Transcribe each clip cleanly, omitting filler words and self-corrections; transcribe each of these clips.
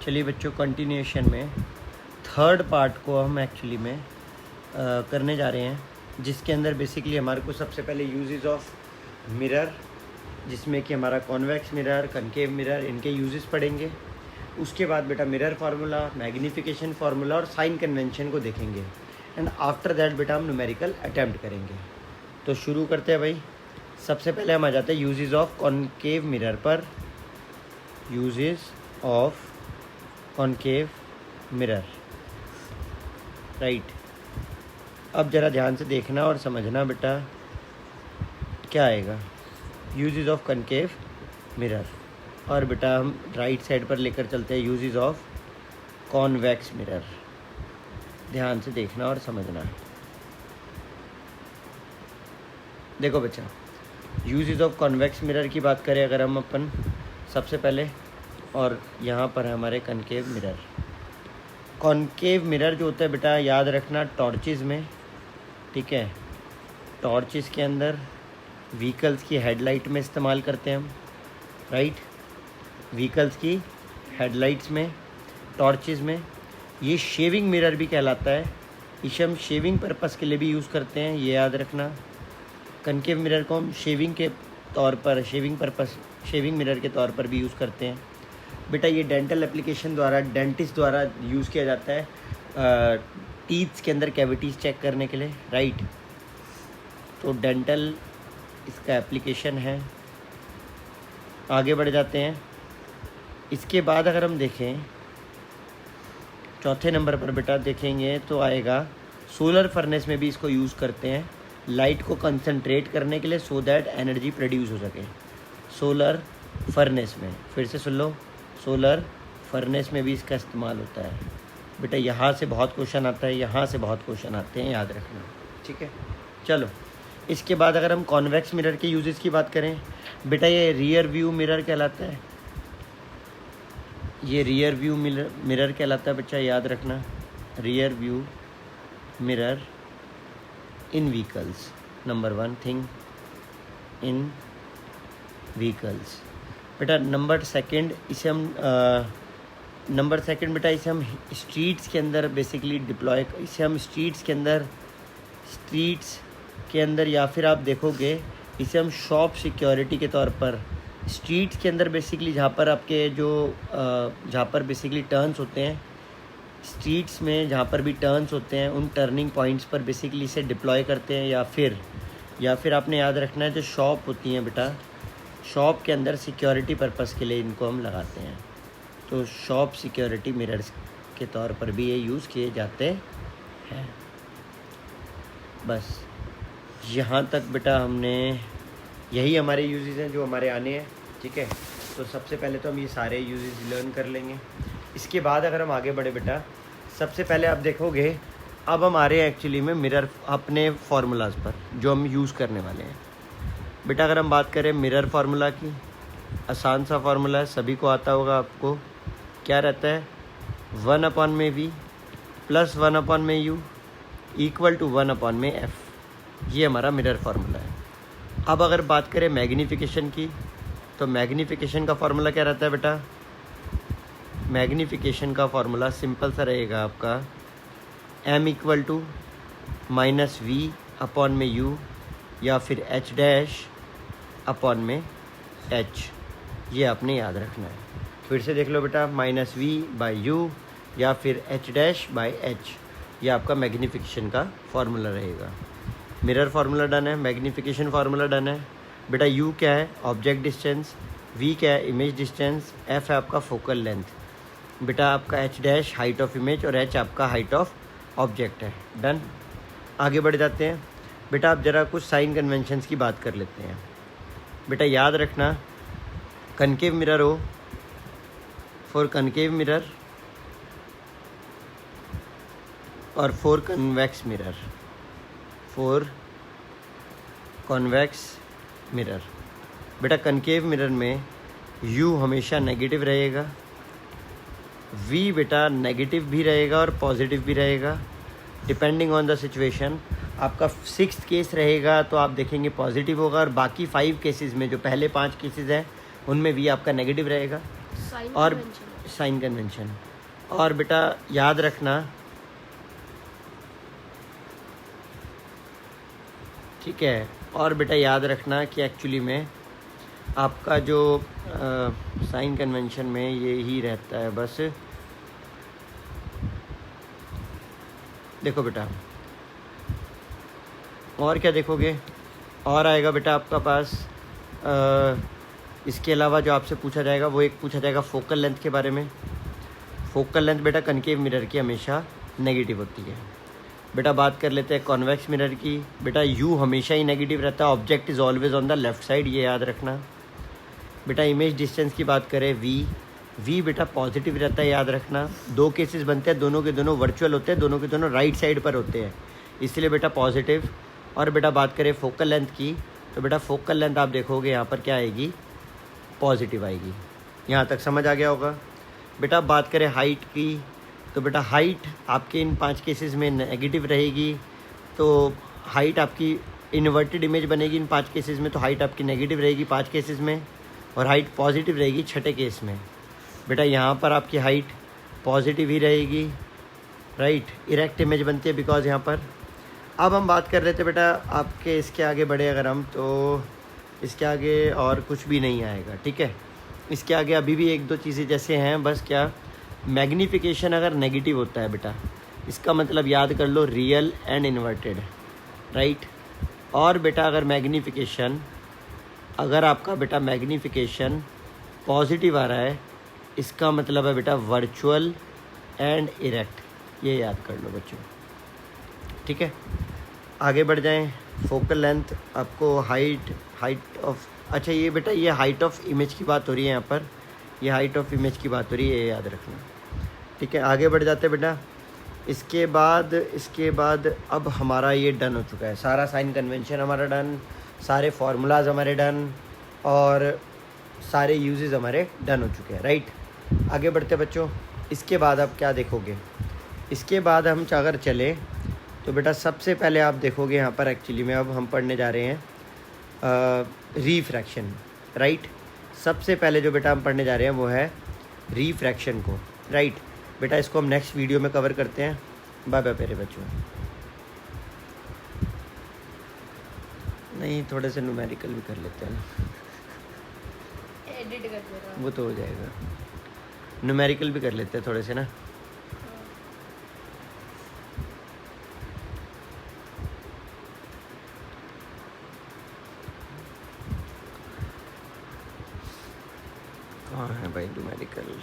चलिए बच्चों, कंटिन्यूएशन में थर्ड पार्ट को हम एक्चुअली में करने जा रहे हैं, जिसके अंदर बेसिकली हमारे को सबसे पहले यूजेस ऑफ मिरर, जिसमें कि हमारा कॉन्वेक्स मिरर, कनकेव मिरर, इनके यूजेस पढ़ेंगे। उसके बाद बेटा मिरर फार्मूला, मैग्नीफिकेशन फार्मूला और साइन कन्वेंशन को देखेंगे। एंड आफ्टर दैट बेटा हम न्यूमेरिकल अटैम्प्ट करेंगे। तो शुरू करते हैं भाई। सबसे पहले हम आ जाते हैं यूजेस ऑफ कॉन्केव मिरर पर। Uses of concave mirror, right. अब ज़रा ध्यान से देखना और समझना बेटा क्या आएगा। यूजेस ऑफ कनकेव मिरर, और बेटा हम राइट साइड पर लेकर चलते हैं यूजेस ऑफ कॉन्वेक्स मिरर। ध्यान से देखना और समझना। देखो बच्चा, यूजेस ऑफ कॉन्वेक्स मिरर की बात करें अगर हम अपन सबसे पहले, और यहाँ पर है हमारे कनकेव मिरर। कॉन्केव मिरर जो होता है बेटा, याद रखना टॉर्चेस में, ठीक है। टॉर्चेस के अंदर व्हीकल्स की हेडलाइट में इस्तेमाल करते हैं हम, राइट। व्हीकल्स की हेडलाइट्स में, टॉर्चेस में। ये शेविंग मिरर भी कहलाता है। इसे हम शेविंग पर्पस के लिए भी यूज़ करते हैं, ये याद रखना। कनकेव मिरर को हम शेविंग के तौर पर, शेविंग मिरर के तौर पर भी यूज़ करते हैं बेटा। ये डेंटल एप्लीकेशन द्वारा, डेंटिस्ट द्वारा यूज़ किया जाता है टीथ्स के अंदर कैविटीज़ चेक करने के लिए, राइट। तो डेंटल इसका एप्लीकेशन है। आगे बढ़ जाते हैं। इसके बाद अगर हम देखें चौथे नंबर पर बेटा देखेंगे तो आएगा सोलर फर्नेस में भी इसको यूज़ करते हैं लाइट को कंसंट्रेट करने के लिए, सो दैट एनर्जी प्रोड्यूस हो सके। सोलर फर्नेस में, फिर से सुन लो, सोलर फर्नेस में भी इसका इस्तेमाल होता है बेटा। यहाँ से बहुत क्वेश्चन आता है, यहाँ से बहुत क्वेश्चन आते हैं, याद रखना, ठीक है। चलो, इसके बाद अगर हम कॉन्वेक्स मिरर के यूजेस की बात करें बेटा, ये रियर व्यू मिरर कहलाता है। ये रियर व्यू मिरर कहलाता है बच्चा, याद रखना। Rear view mirror in vehicles, number 1 thing in vehicles बेटा। नंबर सेकंड बेटा, इसे हम स्ट्रीट्स के अंदर बेसिकली डिप्लॉय, इसे हम स्ट्रीट्स के अंदर या फिर आप देखोगे इसे हम शॉप सिक्योरिटी के तौर पर स्ट्रीट्स के अंदर बेसिकली, जहाँ पर आपके जहाँ पर बेसिकली टर्न्स होते हैं, स्ट्रीट्स में जहाँ पर भी टर्न्स होते हैं, उन टर्निंग पॉइंट्स पर बेसिकली इसे डिप्लॉय करते हैं। या फिर आपने याद रखना है जो शॉप होती हैं बेटा, शॉप के अंदर सिक्योरिटी पर्पस के लिए इनको हम लगाते हैं। तो शॉप सिक्योरिटी मिरर्स के तौर पर भी ये यूज़ किए जाते हैं। बस यहाँ तक बेटा हमने, यही हमारे यूजेस हैं जो हमारे आने हैं, ठीक है। तो सबसे पहले तो हम ये सारे यूजेस लर्न कर लेंगे। इसके बाद अगर हम आगे बढ़े बेटा, सबसे पहले आप देखोगे अब हम आ रहे हैं एक्चुअली में मिरर अपने फार्मूलाज पर जो हम यूज़ करने वाले हैं बेटा। अगर हम बात करें मिरर फार्मूला की, आसान सा फार्मूला है, सभी को आता होगा आपको। क्या रहता है? 1/v plus 1/u equal to 1/f। ये हमारा मिरर फार्मूला है। अब अगर बात करें मैग्नीफिकेशन की, तो मैग्नीफिकेशन का फार्मूला क्या रहता है बेटा? मैग्नीफिकेशन का फार्मूला सिंपल सा रहेगा आपका, m इक्वल टू -v/u या फिर h'/h। ये आपने याद रखना है। फिर से देख लो बेटा, -v/u या फिर h'/h। ये आपका मैग्नीफिकेशन का फार्मूला रहेगा। मिरर फार्मूला डन है, मैग्नीफिकेशन फार्मूला डन है बेटा। u क्या है? Object distance. v क्या है? Image distance. f है आपका फोकल लेंथ बेटा। आपका h' हाइट ऑफ इमेज और h आपका हाइट ऑफ ऑब्जेक्ट है। डन। आगे बढ़ जाते हैं बेटा। अब ज़रा कुछ साइन कन्वेंशंस की बात कर लेते हैं बेटा। याद रखना, कनकेव मिरर हो फॉर कनकेव मिरर और for convex mirror, for convex mirror बेटा। कनकेव मिरर में u हमेशा नेगेटिव रहेगा, v बेटा नेगेटिव भी रहेगा और पॉजिटिव भी रहेगा, डिपेंडिंग ऑन द सिचुएशन। आपका 6th केस रहेगा तो आप देखेंगे पॉजिटिव होगा, और बाकी 5 केसेस में, जो पहले 5 केसेस हैं उनमें v आपका नेगेटिव रहेगा। और साइन कन्वेंशन। और बेटा याद रखना, ठीक है, और बेटा याद रखना कि एक्चुअली में आपका जो साइन कन्वेंशन में ये ही रहता है बस। देखो बेटा, और क्या देखोगे, और आएगा बेटा आपका पास इसके अलावा जो आपसे पूछा जाएगा वो एक पूछा जाएगा फोकल लेंथ के बारे में। फोकल लेंथ बेटा कनकेव मिरर की हमेशा नेगेटिव होती है। बेटा बात कर लेते हैं कॉन्वेक्स मिरर की। बेटा यू हमेशा ही नेगेटिव रहता है, object is always on the left side, ये याद रखना। बेटा इमेज डिस्टेंस की बात करें वी बेटा पॉजिटिव रहता है, याद रखना। दो केसेस बनते हैं, दोनों के दोनों वर्चुअल होते हैं, दोनों के दोनों राइट साइड पर होते हैं, इसलिए बेटा पॉजिटिव। और बेटा बात करें फोकल लेंथ की, तो बेटा फोकल लेंथ आप देखोगे यहाँ पर क्या आएगी, पॉजिटिव आएगी। यहाँ तक समझ आ गया होगा। बेटा बात करें हाइट की, तो बेटा हाइट आपके इन 5 केसेस में नेगेटिव रहेगी, तो हाइट आपकी इन्वर्टेड इमेज बनेगी इन 5 केसेस में, तो हाइट आपकी नेगेटिव रहेगी 5 केसेस में, और हाइट पॉजिटिव रहेगी 6ठे केस में। बेटा यहाँ पर आपकी हाइट पॉजिटिव ही रहेगी, राइट, इरेक्ट इमेज बनती है बिकॉज यहाँ पर। अब हम बात कर रहे थे बेटा आपके इसके आगे बढ़े अगर हम, तो इसके आगे और कुछ भी नहीं आएगा, ठीक है। इसके आगे अभी भी 1-2 चीज़ें जैसे हैं, बस क्या, मैग्नीफिकेशन अगर नेगेटिव होता है बेटा, इसका मतलब याद कर लो रियल एंड इन्वर्टेड, राइट। और बेटा अगर मैग्नीफिकेशन, अगर आपका बेटा मैग्नीफिकेशन पॉजिटिव आ रहा है, इसका मतलब है बेटा वर्चुअल एंड इरेक्ट, ये याद कर लो बच्चों, ठीक है। आगे बढ़ जाएं। फोकल लेंथ आपको हाइट ऑफ, अच्छा ये बेटा ये हाइट ऑफ इमेज की बात हो रही है यहाँ पर, ये हाइट ऑफ इमेज की बात हो रही है, ये याद रखना, ठीक है। आगे बढ़ जाते बेटा। इसके बाद अब हमारा ये डन हो चुका है, सारा साइन कन्वेंशन हमारा डन, सारे फार्मूलाज हमारे डन, और सारे यूजेस हमारे डन हो चुके हैं, राइट। आगे बढ़ते बच्चों। इसके बाद आप क्या देखोगे, इसके बाद हम अगर चले तो बेटा सबसे पहले आप देखोगे यहाँ पर एक्चुअली में अब हम पढ़ने जा रहे हैं रिफ्रैक्शन, राइट। सबसे पहले जो बेटा हम पढ़ने जा रहे हैं वो है रिफ्रैक्शन को, राइट। बेटा इसको हम नेक्स्ट वीडियो में कवर करते हैं। बाय बाय प्यारे बच्चों। नहीं, थोड़े से न्यूमेरिकल भी कर लेते हैं ना, एडिट कर दे रहा हूँ, वो तो हो जाएगा। न्यूमेरिकल भी कर लेते हैं थोड़े से ना। कहाँ है भाई न्यूमेरिकल?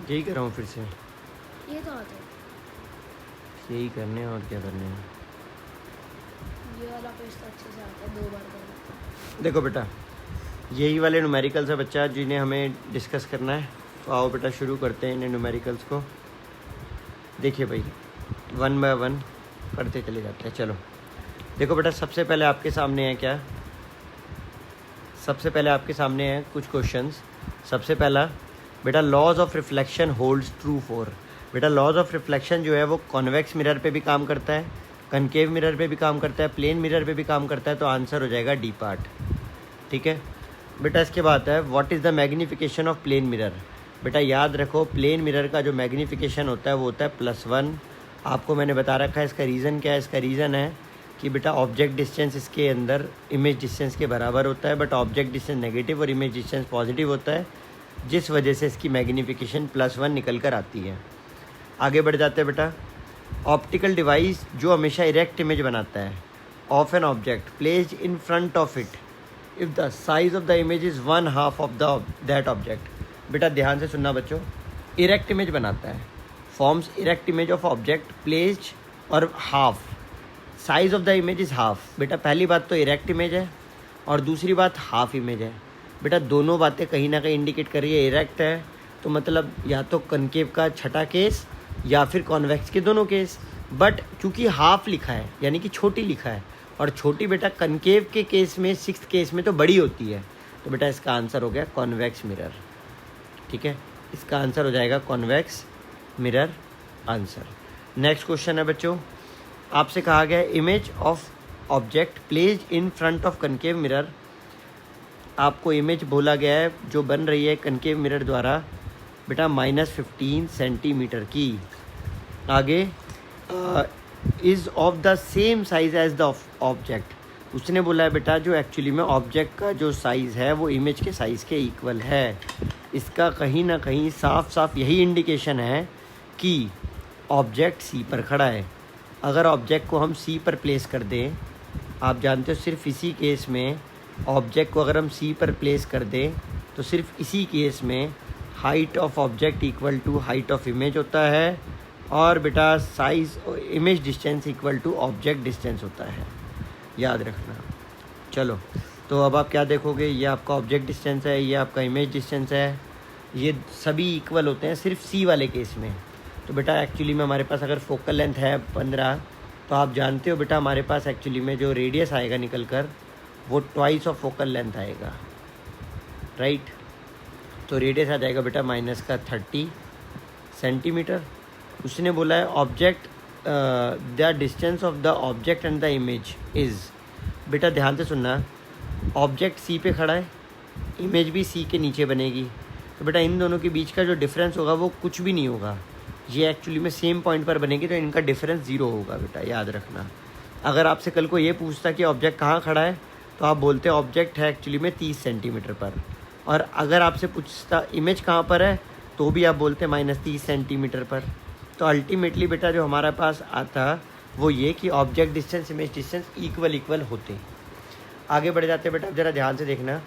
यही कर रहा हूँ फिर से, ये तो आता है, यही करने हैं और क्या करने हैं। ये वाला पेज तो अच्छे से आता है, 2 बार कर सकते हैं। देखो बेटा यही वाले न्यूमेरिकल्स है बच्चा जिन्हें हमें डिस्कस करना है, तो आओ बेटा शुरू करते हैं इन्हें न्यूमेरिकल्स को। देखिए भाई 1 बाय 1 पढ़ते चले जाते हैं। चलो देखो बेटा, सबसे पहले आपके सामने है क्या, सबसे पहले आपके सामने है कुछ क्वेश्चंस। सबसे पहला बेटा laws of reflection holds true for, बेटा लॉज ऑफ रिफ्लेक्शन जो है वो कॉन्वेक्स मिरर पे भी काम करता है, कनकेव मिरर पे भी काम करता है, प्लेन मिरर पे भी काम करता है, तो आंसर हो जाएगा डी पार्ट, ठीक है बेटा। इसके बाद है what is the magnification of plane mirror, बेटा याद रखो प्लेन मिरर का जो मैग्नीफिकेशन होता है वो होता है +1। आपको मैंने बता रखा है इसका रीज़न क्या है, इसका रीज़न है कि बेटा ऑब्जेक्ट डिस्टेंस इसके अंदर इमेज डिस्टेंस के बराबर होता है, बट ऑब्जेक्ट डिस्टेंस नेगेटिव और इमेज डिस्टेंस पॉजिटिव होता है, जिस वजह से इसकी मैग्नीफिकेशन +1 निकल कर आती है। आगे बढ़ जाते हैं बेटा। ऑप्टिकल डिवाइस जो हमेशा इरेक्ट इमेज बनाता है of an object placed in front of it if the size of the image is 1/2 of that object. बेटा ध्यान से सुनना बच्चों, इरेक्ट इमेज बनाता है, forms erect image of object placed और half, size of the image is half. बेटा पहली बात तो इरेक्ट इमेज है और दूसरी बात हाफ इमेज है। बेटा दोनों बातें कहीं ना कहीं इंडिकेट कर रही है इरेक्ट है तो मतलब या तो कनकेव का छठा केस या फिर कॉन्वेक्स के दोनों केस, बट चूंकि हाफ लिखा है यानी कि छोटी लिखा है और छोटी बेटा कनकेव के केस में, सिक्स्थ केस में तो बड़ी होती है। तो बेटा इसका आंसर हो गया कॉन्वेक्स मिरर। ठीक है, इसका आंसर हो जाएगा convex mirror answer. Next question है बच्चों, आपसे कहा गया है image of object placed in front of concave mirror. आपको इमेज बोला गया है जो बन रही है कनकेव मिरर द्वारा बेटा -15 सेंटीमीटर की। आगे is of the same size as the object. उसने बोला है बेटा जो एक्चुअली में ऑब्जेक्ट का जो साइज़ है वो इमेज के साइज़ के इक्वल है। इसका कहीं ना कहीं साफ साफ यही इंडिकेशन है कि ऑब्जेक्ट सी पर खड़ा है। अगर ऑब्जेक्ट को हम सी पर प्लेस कर दें, आप जानते हो सिर्फ इसी केस में ऑब्जेक्ट को अगर हम सी पर प्लेस कर दें तो सिर्फ इसी केस में height of object equal to height of image होता है और बेटा size image distance equal to object distance होता है, याद रखना। चलो तो अब आप क्या देखोगे, ये आपका ऑब्जेक्ट डिस्टेंस है, ये आपका इमेज डिस्टेंस है, ये सभी इक्वल होते हैं सिर्फ सी वाले केस में। तो बेटा एक्चुअली में हमारे पास अगर फोकल लेंथ है 15, तो आप जानते हो बेटा हमारे पास एक्चुअली में जो रेडियस आएगा निकल कर वो ट्वाइस ऑफ फोकल लेंथ आएगा, राइट। तो रेडियस आ जाएगा बेटा -30 सेंटीमीटर। उसने बोला है object the distance of the object and the image is. बेटा ध्यान से सुनना, ऑब्जेक्ट सी पे खड़ा है, इमेज भी सी के नीचे बनेगी, तो बेटा इन दोनों के बीच का जो डिफरेंस होगा वो कुछ भी नहीं होगा। ये एक्चुअली में सेम पॉइंट पर बनेगी तो इनका डिफरेंस 0 होगा बेटा, याद रखना। अगर आपसे कल को ये पूछता कि ऑब्जेक्ट कहाँ खड़ा है तो आप बोलते ऑब्जेक्ट है एक्चुअली में 30 सेंटीमीटर पर, और अगर आपसे पूछता इमेज कहाँ पर है तो भी आप बोलते -30 सेंटीमीटर पर। तो अल्टीमेटली बेटा जो हमारे पास आता वो ये कि object distance image distance equal होते। आगे बढ़ जाते हैं बेटा, ज़रा ध्यान से देखना।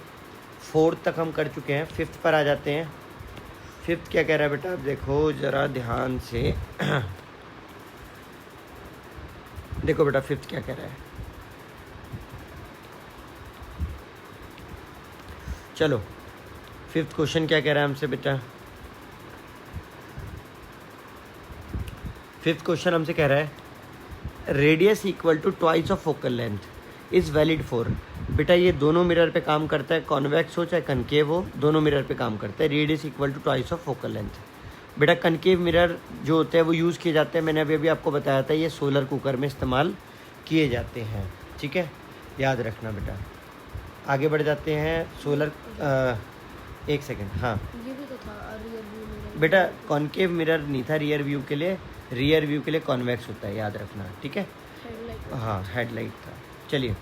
4th तक हम कर चुके हैं, 5th पर आ जाते हैं। 5th क्या कह रहा है बेटा, अब देखो ज़रा ध्यान से देखो बेटा 5th क्या कह रहा है। चलो 5th क्वेश्चन क्या कह रहा है हमसे बेटा। 5th क्वेश्चन हमसे कह रहा है radius equal to twice of focal length is valid for. बेटा ये दोनों मिरर पे काम करता है, कॉन्वेक्स हो चाहे कनकेव हो, दोनों मिरर पे काम करता है। Radius equal to twice of focal length. बेटा कनकेव मिरर जो होते हैं वो यूज़ किए जाते हैं, मैंने अभी आपको बताया था, ये सोलर कुकर में इस्तेमाल किए जाते हैं। ठीक है, याद रखना बेटा। आगे बढ़ जाते हैं। सोलर 1 सेकेंड, हाँ ये भी तो था रियर व्यू मिरर। बेटा कॉनकेव मिरर नहीं था रियर व्यू के लिए, रियर व्यू के लिए कॉन्वेक्स होता है, याद रखना। ठीक है, हेडलाइट। हाँ हेडलाइट था। चलिए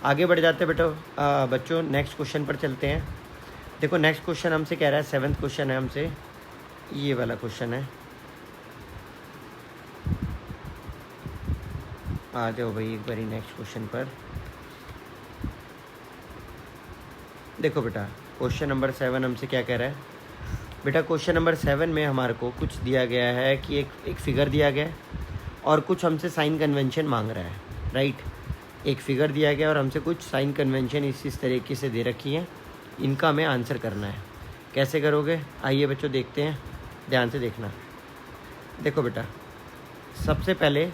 आगे बढ़ जाते हैं बेटा। बच्चों नेक्स्ट क्वेश्चन पर चलते हैं। देखो नेक्स्ट क्वेश्चन हमसे कह रहा है, 7th क्वेश्चन है हमसे, ये वाला क्वेश्चन है। आ जाओ भाई एक बारी नेक्स्ट क्वेश्चन पर। देखो बेटा क्वेश्चन नंबर 7 हमसे क्या कह रहा है। बेटा क्वेश्चन नंबर 7 में हमारे को कुछ दिया गया है कि एक फिगर दिया गया है और कुछ हमसे साइन कन्वेंशन मांग रहा है, राइट। एक फिगर दिया गया और हमसे कुछ साइन कन्वेंशन इस तरीके से दे रखी हैं, इनका हमें आंसर करना है। कैसे करोगे, आइए बच्चों देखते हैं, ध्यान से देखना। देखो बेटा सबसे पहले एक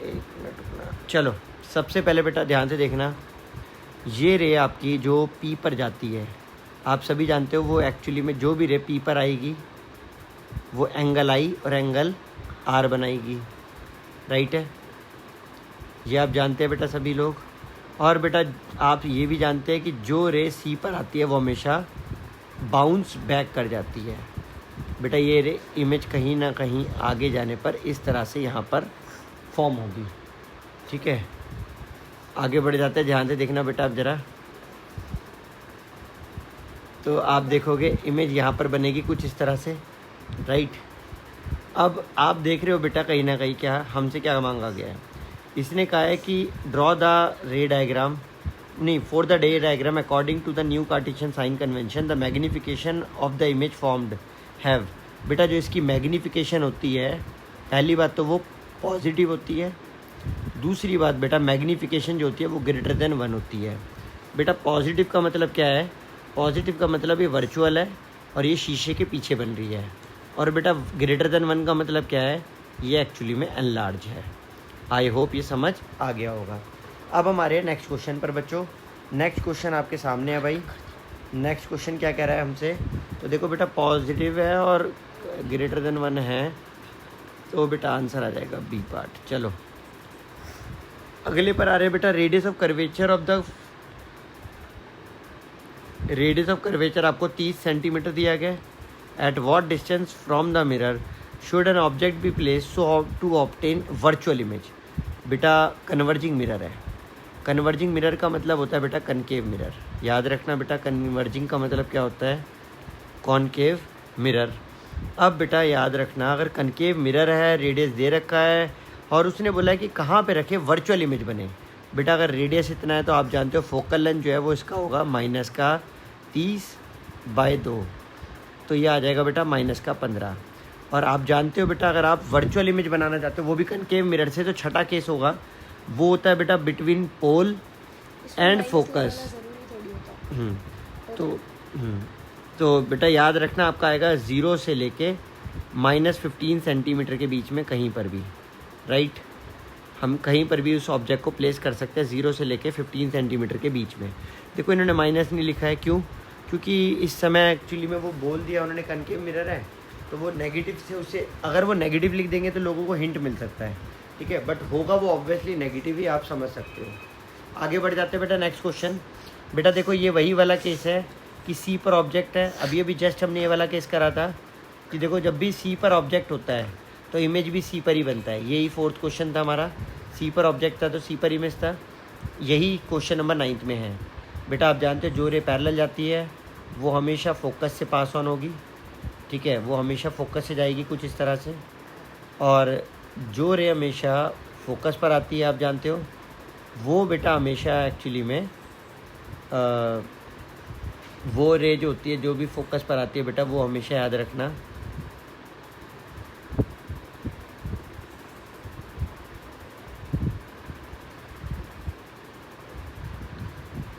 मिनट रुकना, चलो सबसे पहले बेटा ध्यान से देखना। ये रे आपकी जो पी पर जाती है, आप सभी जानते हो वो एक्चुअली में जो भी रे पी पर आएगी वो एंगल आई और एंगल आर बनाएगी, राइट है। ये आप जानते हैं बेटा सभी लोग। और बेटा आप ये भी जानते हैं कि जो रे सी पर आती है वो हमेशा बाउंस बैक कर जाती है। बेटा ये रे इमेज कहीं ना कहीं आगे जाने पर इस तरह से यहाँ पर फॉर्म होगी, ठीक है। आगे बढ़ जाते हैं, ध्यान से देखना बेटा आप ज़रा। तो आप देखोगे इमेज यहाँ पर बनेगी कुछ इस तरह से, राइट। अब आप देख रहे हो बेटा कहीं ना कहीं क्या हमसे क्या मांगा गया है। इसने कहा है कि ड्रॉ द रे डायग्राम, नहीं for the ray diagram according to the new Cartesian sign convention the magnification of the image formed have. बेटा जो इसकी मैग्निफिकेशन होती है, पहली बात तो वो पॉजिटिव होती है, दूसरी बात बेटा मैग्निफिकेशन जो होती है वो ग्रेटर देन 1 होती है। बेटा पॉजिटिव का मतलब क्या है, पॉजिटिव का मतलब ये वर्चुअल है और ये शीशे के पीछे बन रही है। और बेटा ग्रेटर देन 1 का मतलब क्या है, ये एक्चुअली में एनलार्ज है। आई होप ये समझ आ गया होगा। अब हमारे नेक्स्ट क्वेश्चन पर बच्चों, नेक्स्ट क्वेश्चन आपके सामने है भाई। नेक्स्ट क्वेश्चन क्या कह रहा है हमसे, तो देखो बेटा पॉजिटिव है और ग्रेटर देन 1 है, तो बेटा आंसर आ जाएगा बी पार्ट। चलो अगले पर आ रहे बेटा, रेडियस ऑफ कर्वेचर आपको 30 सेंटीमीटर दिया गया। At what distance from the mirror should an object be place so to obtain virtual image. बेटा कन्वर्जिंग मिरर है। कन्वर्जिंग मिरर का मतलब होता है बेटा कनकेव मिरर। याद रखना बेटा, कन्वर्जिंग का मतलब क्या होता है, कॉनकेव मिरर। अब बेटा याद रखना, अगर कनकेव मिरर है, रेडियस दे रखा है और उसने बोला है कि कहाँ पे रखे वर्चुअल इमेज बने। बेटा अगर रेडियस इतना है तो आप जानते हो फोकल लेंथ जो है वो इसका होगा -30/2, तो ये आ जाएगा बेटा -15। और आप जानते हो बेटा, अगर आप वर्चुअल इमेज बनाना चाहते हो वो भी कनकेव मिरर से, तो छठा केस होगा वो होता है बेटा बिटवीन पोल एंड फोकस। तो बेटा याद रखना आपका आएगा 0 से लेके -15 सेंटीमीटर के बीच में कहीं पर भी, राइट। हम कहीं पर भी उस ऑब्जेक्ट को प्लेस कर सकते हैं 0 से लेके 15 सेंटीमीटर के बीच में। देखो इन्होंने माइनस नहीं लिखा है, क्यों? क्योंकि इस समय एक्चुअली में वो बोल दिया उन्होंने कनकेव मिरर है, तो वो नेगेटिव से उसे, अगर वो नेगेटिव लिख देंगे तो लोगों को हिंट मिल सकता है, ठीक है, बट होगा वो ऑब्वियसली नेगेटिव ही, आप समझ सकते हो। आगे बढ़ जाते हैं बेटा नेक्स्ट क्वेश्चन। बेटा देखो ये वही वाला केस है कि सी पर ऑब्जेक्ट है। अभी जस्ट हमने ये वाला केस करा था कि देखो जब भी सी पर ऑब्जेक्ट होता है तो इमेज भी सी पर ही बनता है। यही 4th क्वेश्चन था हमारा, सी पर ऑब्जेक्ट था तो सी पर इमेज था। यही क्वेश्चन नंबर 9th में है। बेटा आप जानते हो जो रे पैरेलल जाती है वो हमेशा फोकस से पास ऑन होगी, ठीक है, वो हमेशा फोकस से जाएगी कुछ इस तरह से। और जो रे हमेशा फोकस पर आती है आप जानते हो वो बेटा हमेशा एक्चुअली में वो रे जो होती है जो भी फोकस पर आती है बेटा वो हमेशा याद रखना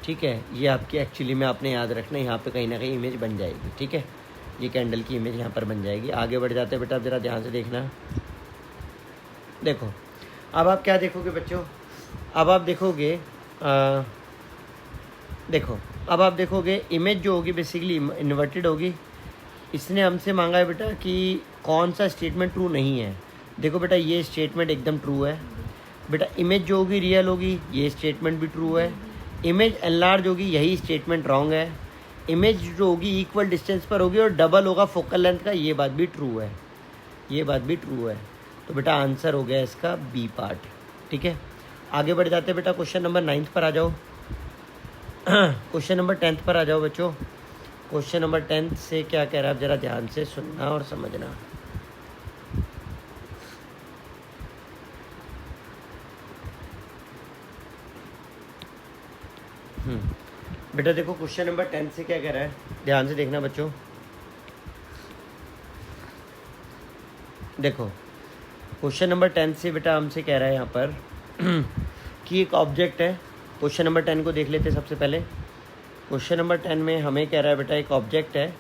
ठीक है, ये आपकी एक्चुअली में आपने याद रखना, यहाँ पे कहीं ना कहीं इमेज बन जाएगी, ठीक है, ये कैंडल की इमेज यहाँ पर बन जाएगी। आगे बढ़ जाते हैं बेटा, ज़रा ध्यान से देखना। देखो अब आप क्या देखोगे बच्चों, अब आप देखोगे देखो अब आप देखोगे इमेज जो होगी बेसिकली इन्वर्टेड होगी। इसने हमसे मांगा है बेटा कि कौन सा स्टेटमेंट ट्रू नहीं है। देखो बेटा ये स्टेटमेंट एकदम ट्रू है बेटा, इमेज जो होगी रियल होगी, ये स्टेटमेंट भी ट्रू है। इमेज एनलार्ज होगी, यही स्टेटमेंट रॉन्ग है। इमेज जो होगी इक्वल डिस्टेंस पर होगी और डबल होगा फोकल लेंथ का, ये बात भी ट्रू है, ये बात भी ट्रू है। तो बेटा आंसर हो गया इसका बी पार्ट, ठीक है। आगे बढ़ जाते हैं बेटा, क्वेश्चन नंबर 9th पर आ जाओ। क्वेश्चन नंबर 10th पर आ जाओ बच्चों। क्वेश्चन नंबर 10th से क्या कह रहा है, आप ज़रा ध्यान से सुनना और समझना। बेटा देखो क्वेश्चन नंबर 10 से क्या कह रहा है, ध्यान से देखना बच्चों। देखो क्वेश्चन नंबर 10 से बेटा हमसे कह रहा है यहाँ पर कि एक ऑब्जेक्ट है। क्वेश्चन नंबर 10 को देख लेते हैं सबसे पहले। क्वेश्चन नंबर 10 में हमें कह रहा है बेटा एक ऑब्जेक्ट है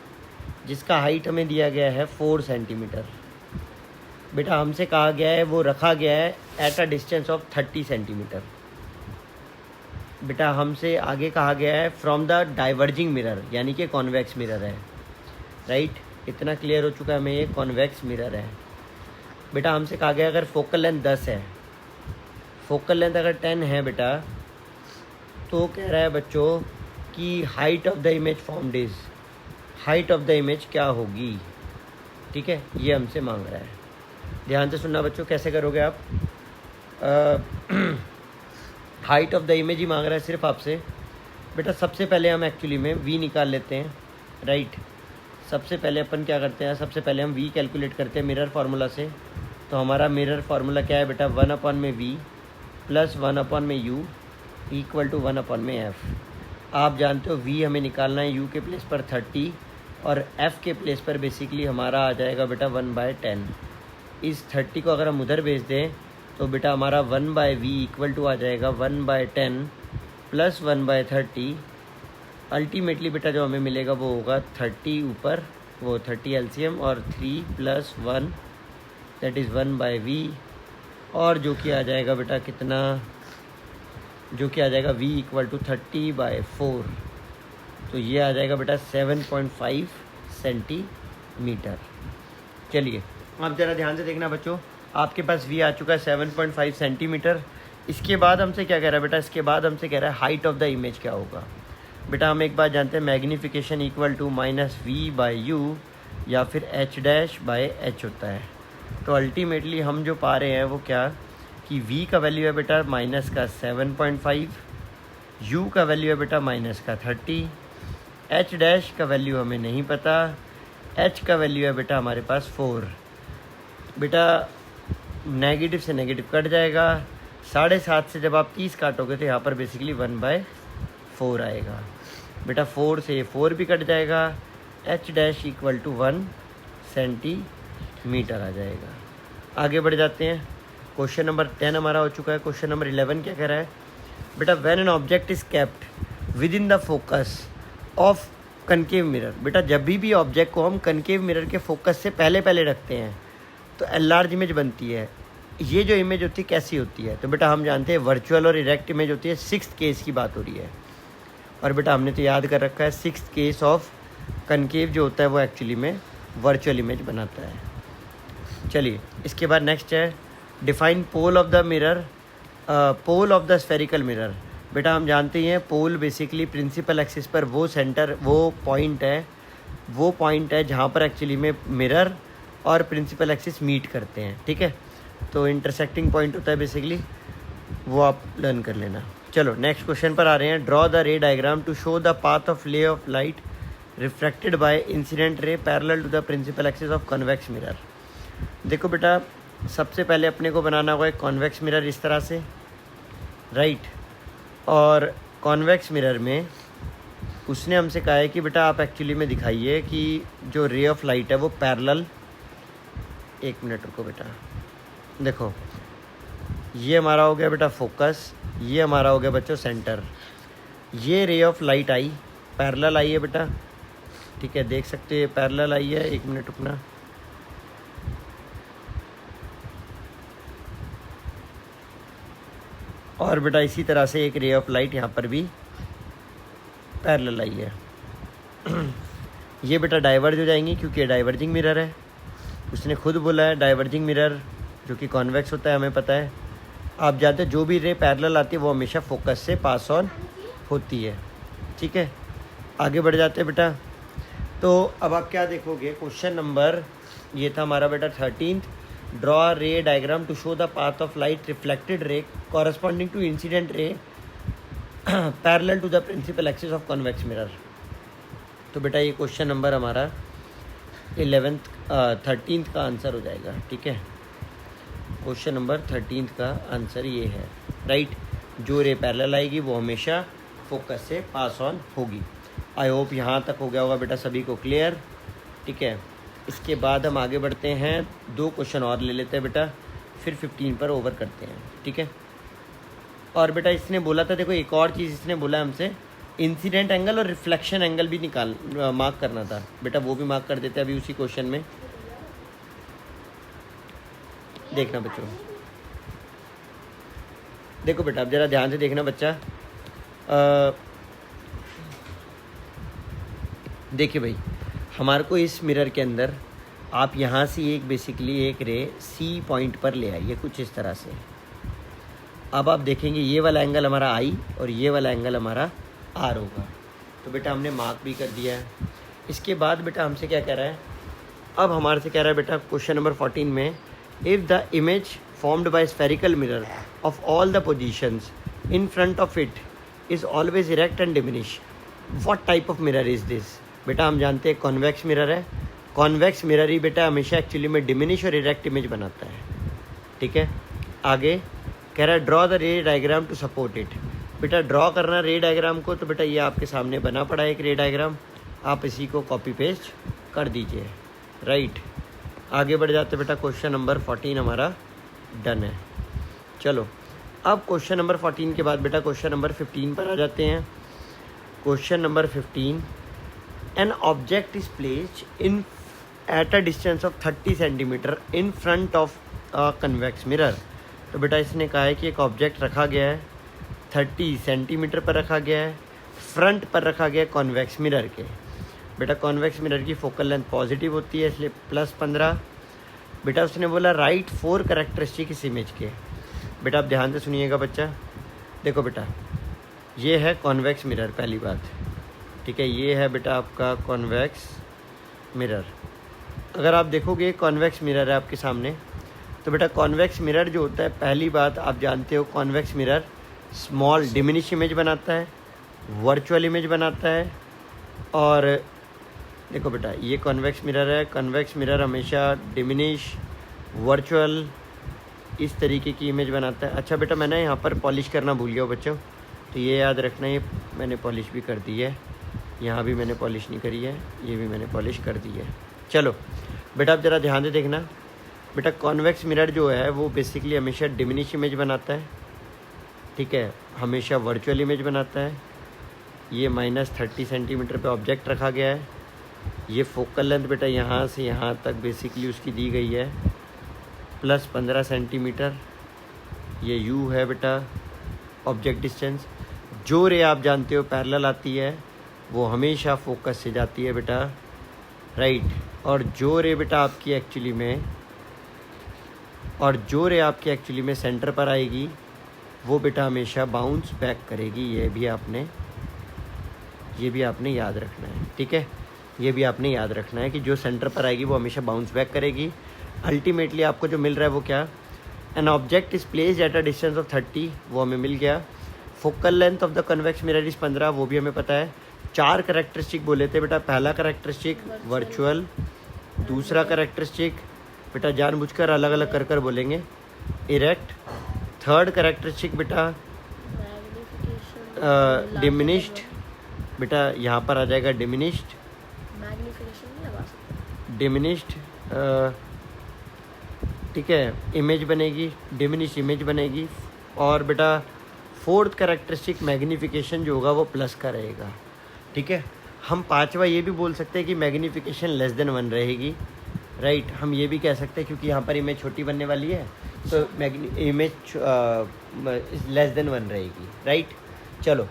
जिसका हाइट हमें दिया गया है 4 सेंटीमीटर। बेटा हमसे कहा गया है वो रखा गया है at a distance of 30 centimetre. बेटा हमसे आगे कहा गया है फ्रॉम द डाइवर्जिंग मिरर, यानी कि कॉन्वेक्स मिरर है, राइट। इतना क्लियर हो चुका है हमें, ये कॉन्वेक्स मिरर है। बेटा हमसे कहा गया अगर फोकल लेंथ 10 है, फोकल लेंथ अगर 10 है बेटा, तो कह रहा है बच्चों कि height of the image found is, height of the image क्या होगी, ठीक है, ये हमसे मांग रहा है। ध्यान से सुनना बच्चों, कैसे करोगे आप, हाइट ऑफ द इमेज ही मांग रहा है सिर्फ आपसे। बेटा सबसे पहले हम एक्चुअली में v निकाल लेते हैं, राइट। सबसे पहले अपन क्या करते हैं, सबसे पहले हम v कैलकुलेट करते हैं मिरर फार्मूला से। तो हमारा मिरर फार्मूला क्या है बेटा, 1/v plus 1/u equal to 1/f। आप जानते हो v हमें निकालना है u के प्लेस पर 30 और f के प्लेस पर बेसिकली हमारा आ जाएगा बेटा 1/10। इस 30 को अगर हम उधर भेज दें तो बेटा हमारा 1/v इक्वल टू आ जाएगा 1/10 प्लस 1/30। अल्टीमेटली बेटा जो हमें मिलेगा वो होगा 30 ऊपर, वो 30 एलसीएम और 3 + 1 दैट इज़ 1/v और जो कि आ जाएगा बेटा कितना, जो कि आ जाएगा v इक्वल टू 30/4, तो ये आ जाएगा बेटा 7.5 सेंटीमीटर। चलिए आप ज़रा ध्यान से देखना बच्चों, आपके पास v आ चुका है 7.5 सेंटीमीटर। इसके बाद हमसे क्या कह रहा है बेटा, इसके बाद हमसे कह रहा है हाइट ऑफ द इमेज क्या होगा। बेटा हम एक बात जानते हैं, मैग्नीफिकेशन इक्वल टू -v/u या फिर h'/h होता है। तो अल्टीमेटली हम जो पा रहे हैं वो क्या, कि v का वैल्यू है बेटा माइनस का 7.5, u का वैल्यू है बेटा माइनस का 30, h' का वैल्यू हमें नहीं पता, h का वैल्यू है बेटा हमारे पास 4। बेटा नेगेटिव से नेगेटिव कट जाएगा, 7.5 से जब आप 30 काटोगे तो यहाँ पर बेसिकली 1/4 आएगा। बेटा 4 से 4 भी कट जाएगा, h' इक्वल टू 1 सेंटीमीटर आ जाएगा। आगे बढ़ जाते हैं, क्वेश्चन नंबर 10 हमारा हो चुका है। क्वेश्चन नंबर 11 क्या कह रहा है बेटा, when an object is kept with in the focus of concave mirror. बेटा जब भी ऑब्जेक्ट को हम कनकेव मिरर के फोकस से पहले पहले रखते हैं तो लार्ज इमेज बनती है। ये जो इमेज होती है कैसी होती है, तो बेटा हम जानते हैं वर्चुअल और इरेक्ट इमेज होती है। 6th केस की बात हो रही है, और बेटा हमने तो याद कर रखा है 6th केस ऑफ कनकेव जो होता है वो एक्चुअली में वर्चुअल इमेज बनाता है। चलिए इसके बाद नेक्स्ट है, define pole of the mirror, pole of the spherical mirror. बेटा हम जानते हैं पोल बेसिकली प्रिंसिपल एक्सिस पर वो सेंटर, वो पॉइंट है जहाँ पर एक्चुअली में मिरर और प्रिंसिपल एक्सिस मीट करते हैं। ठीक है, तो इंटरसेक्टिंग पॉइंट होता है बेसिकली, वो आप लर्न कर लेना। चलो नेक्स्ट क्वेश्चन पर आ रहे हैं, draw the ray diagram to show the path of lay of light refracted by incident ray parallel to the principal axis of convex mirror. देखो बेटा सबसे पहले अपने को बनाना होगा एक कॉन्वेक्स मिरर इस तरह से, राइट। और कॉन्वेक्स मिरर में उसने हमसे कहा है कि बेटा आप एक्चुअली में दिखाइए कि जो रे ऑफ लाइट है वो पैरेलल, एक मिनट रुको बेटा, देखो ये हमारा हो गया बेटा फोकस, ये हमारा हो गया बच्चों सेंटर, ये रे ऑफ लाइट आई पैरेलल आई है बेटा। ठीक है, देख सकते हैं पैरेलल आई है, एक मिनट रुकना, और बेटा इसी तरह से एक रे ऑफ लाइट यहाँ पर भी पैरेलल आई है। ये बेटा डाइवर्ज हो जाएंगी क्योंकि ये डाइवर्जिंग मिरर है, उसने खुद बोला है डाइवर्जिंग मिरर जो कि कॉन्वेक्स होता है, हमें पता है। आप जानते हैं जो भी रे पैरेलल आती है वो हमेशा फोकस से पास ऑन होती है। ठीक है, आगे बढ़ जाते हैं बेटा। तो अब आप क्या देखोगे, क्वेश्चन नंबर ये था हमारा बेटा 13th, draw ray diagram to show the path of light reflected ray corresponding to incident ray parallel to the principal axis of convex mirror. तो बेटा ये क्वेश्चन नंबर हमारा 13th का आंसर हो जाएगा। ठीक है, क्वेश्चन नंबर 13th का आंसर ये है, राइट। जो रे पैरेलल आएगी वो हमेशा फोकस से पास ऑन होगी। आई होप यहाँ तक हो गया होगा बेटा सभी को क्लियर। ठीक है, इसके बाद हम आगे बढ़ते हैं, 2 क्वेश्चन और ले लेते हैं बेटा, फिर 15 पर ओवर करते हैं। ठीक है, और बेटा इसने बोला था, देखो एक और चीज़ इसने बोला हमसे, इंसिडेंट एंगल और रिफ्लेक्शन एंगल भी मार्क करना था बेटा, वो भी मार्क कर देते हैं अभी उसी क्वेश्चन में। देखना बच्चों, देखो बेटा अब जरा ध्यान से देखना बच्चा, देखिए भाई हमारे को इस मिरर के अंदर आप यहाँ से एक बेसिकली एक रे सी पॉइंट पर ले आइए कुछ इस तरह से। अब आप देखेंगे ये वाला एंगल हमारा आई और ये वाला एंगल हमारा आर होगा। तो बेटा हमने मार्क भी कर दिया है। इसके बाद बेटा हमसे क्या कह रहा है, अब हमारे से कह रहा है बेटा क्वेश्चन नंबर 14 में, if the image formed by spherical mirror of all the positions in front of it is always erect and diminish, what type of mirror is this. बेटा हम जानते हैं कॉन्वेक्स मिरर है, कॉन्वेक्स मिरर ही बेटा हमेशा actually में diminish और erect image बनाता है। ठीक है, आगे कह रहा है draw the ray diagram to support it. बेटा ड्रॉ करना रे डायग्राम को, तो बेटा ये आपके सामने बना पड़ा है एक रे डायग्राम, आप इसी को कॉपी पेस्ट कर दीजिए, राइट। आगे बढ़ जाते बेटा, क्वेश्चन नंबर 14 हमारा डन है। चलो अब क्वेश्चन नंबर 14 के बाद बेटा क्वेश्चन नंबर 15 पर आ जाते हैं। Question number 15, an object is placed in at a distance of 30 centimetre in front of a convex mirror तो बेटा इसने कहा है कि एक ऑब्जेक्ट रखा गया है 30 सेंटीमीटर पर रखा गया है, फ्रंट पर रखा गया है कॉन्वेक्स मिरर के। बेटा कॉन्वेक्स मिरर की फोकल लेंथ पॉजिटिव होती है इसलिए +15। बेटा उसने बोला राइट 4 कैरेक्टरिस्टिक इस इमेज के। बेटा आप ध्यान से सुनिएगा बच्चा। देखो बेटा ये है कॉन्वेक्स मिरर, पहली बात, ठीक है। ये है बेटा आपका कॉन्वेक्स मिरर। अगर आप देखोगे कॉन्वेक्स मिरर है आपके सामने, तो बेटा कॉन्वेक्स मिरर जो होता है, पहली बात आप जानते हो convex mirror small diminish image बनाता है, वर्चुअल इमेज बनाता है। और देखो बेटा ये कॉन्वेक्स मिरर है, कॉन्वेक्स मिरर हमेशा डिमिनिश, वर्चुअल इस तरीके की इमेज बनाता है। अच्छा बेटा मैंने यहाँ पर पॉलिश करना भूल गया बच्चों, तो ये याद रखना, ये मैंने पॉलिश भी कर दी है, यहाँ भी मैंने पॉलिश नहीं करी है, ये भी मैंने पॉलिश कर दी है। चलो बेटा आप ज़रा ध्यान से देखना। बेटा कॉन्वेक्स मिरर जो है वो बेसिकली हमेशा डिमिनिश इमेज बनाता है, ठीक है, हमेशा वर्चुअल इमेज बनाता है। ये -30 सेंटीमीटर पे ऑब्जेक्ट रखा गया है। ये फोकल लेंथ बेटा यहाँ से यहाँ तक बेसिकली उसकी दी गई है +15 सेंटीमीटर। ये U है बेटा ऑब्जेक्ट डिस्टेंस। जो रे आप जानते हो पैरेलल आती है वो हमेशा फोकस से जाती है बेटा, राइट। और जो रे बेटा आपकी एक्चुअली में सेंटर पर आएगी वो बेटा हमेशा बाउंस बैक करेगी। ये भी आपने याद रखना है, ठीक है। ये भी आपने याद रखना है कि जो सेंटर पर आएगी वो हमेशा बाउंस बैक करेगी। अल्टीमेटली आपको जो मिल रहा है वो क्या, an object is placed at a distance of 30, वो हमें मिल गया। Focal length of the convex mirror is 15, वो भी हमें पता है। 4 कैरेक्टरिस्टिक बोले थे बेटा, पहला कैरेक्टरिस्टिक वर्चुअल, दूसरा कैरेक्टरिस्टिक बेटा जानबूझकर अलग अलग कर बोलेंगे इरेक्ट, थर्ड कैरेक्टरिस्टिक बेटा डिमिनिश्ड, बेटा यहाँ पर आ जाएगा डिमिनिश्ड, ठीक है, इमेज बनेगी, डिमिनिश इमेज बनेगी। और बेटा 4th कैरेक्टरिस्टिक मैग्नीफिकेशन जो होगा वो प्लस का रहेगा, ठीक है। हम 5वां ये भी बोल सकते हैं कि मैग्नीफिकेशन <1 रहेगी, राइट। हम ये भी कह सकते हैं क्योंकि यहाँ पर इमेज छोटी बनने वाली है तो इमेज <1 रहेगी, राइट। चलो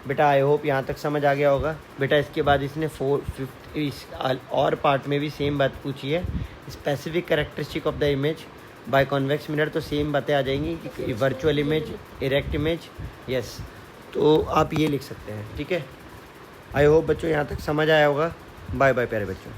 बेटा आई होप यहाँ तक समझ आ गया होगा। बेटा इसके बाद इसने 4th इस और पार्ट में भी सेम बात पूछी है, specific characteristic of the image by convex mirror, तो सेम बातें आ जाएंगी कि virtual image, erect image, yes. तो आप ये लिख सकते हैं, ठीक है। आई होप बच्चों यहाँ तक समझ आया होगा। बाय बाय प्यारे बच्चों।